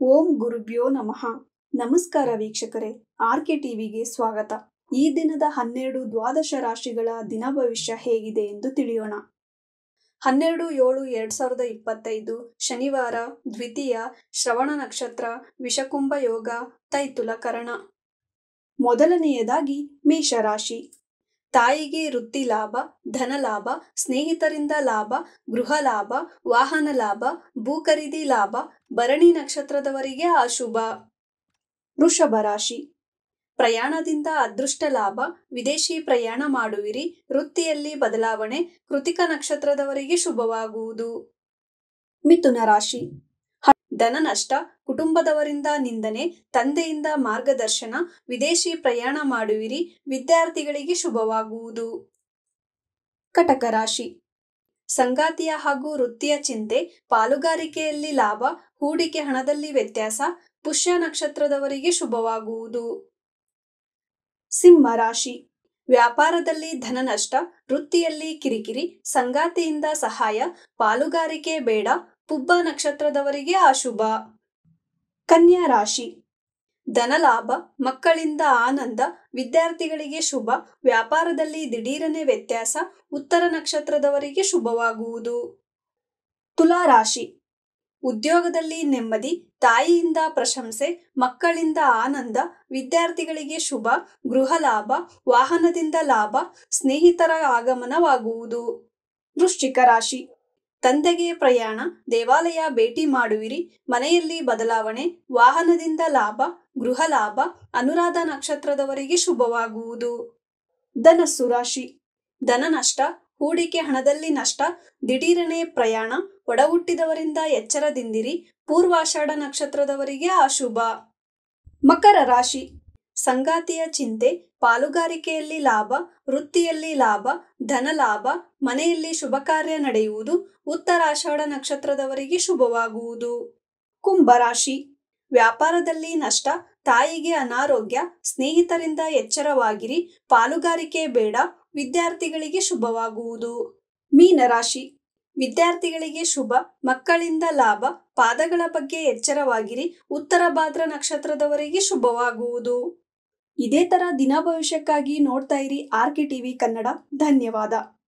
ಓಂ ಗುರುಭ್ಯೋ ನಮಃ. ನಮಸ್ಕಾರ ವೀಕ್ಷಕರೇ, ಆರ್ಕೆ ಟಿವಿಗೆ ಸ್ವಾಗತ. ಈ ದಿನದ 12 ದ್ವಾದಶ ರಾಶಿಗಳ ದಿನ ಭವಿಷ್ಯ ಹೇಗಿದೆ ಎಂದು ತಿಳಿಯೋಣ. 12/7/2025 ಶನಿವಾರ, ದ್ವಿತೀಯ, ಶ್ರವಣ ನಕ್ಷತ್ರ, ವಿಷಕುಂಭ ಯೋಗ, ತೈತುಲ ಕರಣ. ಮೊದಲನೆಯದಾಗಿ ಮೇಷರಾಶಿ. ತಾಯಿಗೆ ವೃತ್ತಿ ಲಾಭ, ಧನ ಲಾಭ, ಸ್ನೇಹಿತರಿಂದ ಲಾಭ, ಗೃಹ ಲಾಭ, ವಾಹನ ಲಾಭ, ಭೂ ಖರೀದಿ ಲಾಭ. ಭರಣಿ ನಕ್ಷತ್ರದವರಿಗೆ ಅಶುಭ. ವೃಷಭ ರಾಶಿ. ಪ್ರಯಾಣದಿಂದ ಅದೃಷ್ಟ ಲಾಭ, ವಿದೇಶಿ ಪ್ರಯಾಣ ಮಾಡುವಿರಿ, ವೃತ್ತಿಯಲ್ಲಿ ಬದಲಾವಣೆ. ಕೃತಿಕ ನಕ್ಷತ್ರದವರಿಗೆ ಶುಭವಾಗುವುದು. ಮಿಥುನ ರಾಶಿ. ಧನ ನಷ್ಟ, ಕುಟುಂಬದವರಿಂದ ನಿಂದನೆ, ತಂದೆಯಿಂದ ಮಾರ್ಗದರ್ಶನ, ವಿದೇಶಿ ಪ್ರಯಾಣ ಮಾಡುವಿರಿ, ವಿದ್ಯಾರ್ಥಿಗಳಿಗೆ ಶುಭವಾಗುವುದು. ಕಟಕ ರಾಶಿ. ಸಂಗಾತಿಯ ಹಾಗೂ ವೃತ್ತಿಯ ಚಿಂತೆ, ಪಾಲುಗಾರಿಕೆಯಲ್ಲಿ ಲಾಭ, ಹೂಡಿಕೆ ಹಣದಲ್ಲಿ ವ್ಯತ್ಯಾಸ. ಪುಷ್ಯ ನಕ್ಷತ್ರದವರಿಗೆ ಶುಭವಾಗುವುದು. ಸಿಂಹ ರಾಶಿ. ವ್ಯಾಪಾರದಲ್ಲಿ ಧನ ನಷ್ಟ, ವೃತ್ತಿಯಲ್ಲಿ ಕಿರಿಕಿರಿ, ಸಂಗಾತಿಯಿಂದ ಸಹಾಯ, ಪಾಲುಗಾರಿಕೆ ಬೇಡ. ಪುಬ್ಬ ನಕ್ಷತ್ರದವರಿಗೆ ಅಶುಭ. ಕನ್ಯಾ ರಾಶಿ. ಧನ ಲಾಭ, ಮಕ್ಕಳಿಂದ ಆನಂದ, ವಿದ್ಯಾರ್ಥಿಗಳಿಗೆ ಶುಭ, ವ್ಯಾಪಾರದಲ್ಲಿ ದಿಢೀರನೆ ವ್ಯತ್ಯಾಸ. ಉತ್ತರ ನಕ್ಷತ್ರದವರಿಗೆ ಶುಭವಾಗುವುದು. ತುಲಾ ರಾಶಿ. ಉದ್ಯೋಗದಲ್ಲಿ ನೆಮ್ಮದಿ, ತಾಯಿಯಿಂದ ಪ್ರಶಂಸೆ, ಮಕ್ಕಳಿಂದ ಆನಂದ, ವಿದ್ಯಾರ್ಥಿಗಳಿಗೆ ಶುಭ, ಗೃಹ ಲಾಭ, ವಾಹನದಿಂದ ಲಾಭ, ಸ್ನೇಹಿತರ ಆಗಮನವಾಗುವುದು. ವೃಶ್ಚಿಕ ರಾಶಿ. ತಂದೆಗೆ ಪ್ರಯಾಣ, ದೇವಾಲಯ ಭೇಟಿ ಮಾಡುವಿರಿ, ಮನೆಯಲ್ಲಿ ಬದಲಾವಣೆ, ವಾಹನದಿಂದ ಲಾಭ, ಗೃಹ ಲಾಭ. ಅನುರಾಧ ನಕ್ಷತ್ರದವರಿಗೆ ಶುಭವಾಗುವುದು. ಧನಸ್ಸು ರಾಶಿ. ಧನ ನಷ್ಟ, ಹೂಡಿಕೆ ಹಣದಲ್ಲಿ ನಷ್ಟ, ದಿಢೀರನೆ ಪ್ರಯಾಣ, ಒಡ ಹುಟ್ಟಿದವರಿಂದ ಎಚ್ಚರದಿಂದಿರಿ. ಪೂರ್ವಾಷಾಢ ನಕ್ಷತ್ರದವರಿಗೆ ಅಶುಭ. ಮಕರ ರಾಶಿ. ಸಂಗಾತಿಯ ಚಿಂತೆ, ಪಾಲುಗಾರಿಕೆಯಲ್ಲಿ ಲಾಭ, ವೃತ್ತಿಯಲ್ಲಿ ಲಾಭ, ಧನ ಲಾಭ, ಮನೆಯಲ್ಲಿ ಶುಭ ಕಾರ್ಯ ನಡೆಯುವುದು. ಉತ್ತರಾಷಾಢ ನಕ್ಷತ್ರದವರಿಗೆ ಶುಭವಾಗುವುದು. ಕುಂಭರಾಶಿ. ವ್ಯಾಪಾರದಲ್ಲಿ ನಷ್ಟ, ತಾಯಿಗೆ ಅನಾರೋಗ್ಯ, ಸ್ನೇಹಿತರಿಂದ ಎಚ್ಚರವಾಗಿರಿ, ಪಾಲುಗಾರಿಕೆ ಬೇಡ, ವಿದ್ಯಾರ್ಥಿಗಳಿಗೆ ಶುಭವಾಗುವುದು. ಮೀನರಾಶಿ. ವಿದ್ಯಾರ್ಥಿಗಳಿಗೆ ಶುಭ, ಮಕ್ಕಳಿಂದ ಲಾಭ, ಪಾದಗಳ ಬಗ್ಗೆ ಎಚ್ಚರವಾಗಿರಿ, ಉತ್ತರ ಭಾದ್ರ ನಕ್ಷತ್ರದವರಿಗೆ ಶುಭವಾಗುವುದು. ಇದೇ ತರ ದಿನ ಭವಿಷ್ಯಕ್ಕಾಗಿ ನೋಡ್ತಾ ಇರಿ ಆರ್ಕೆ ಟಿವಿ ಕನ್ನಡ. ಧನ್ಯವಾದ.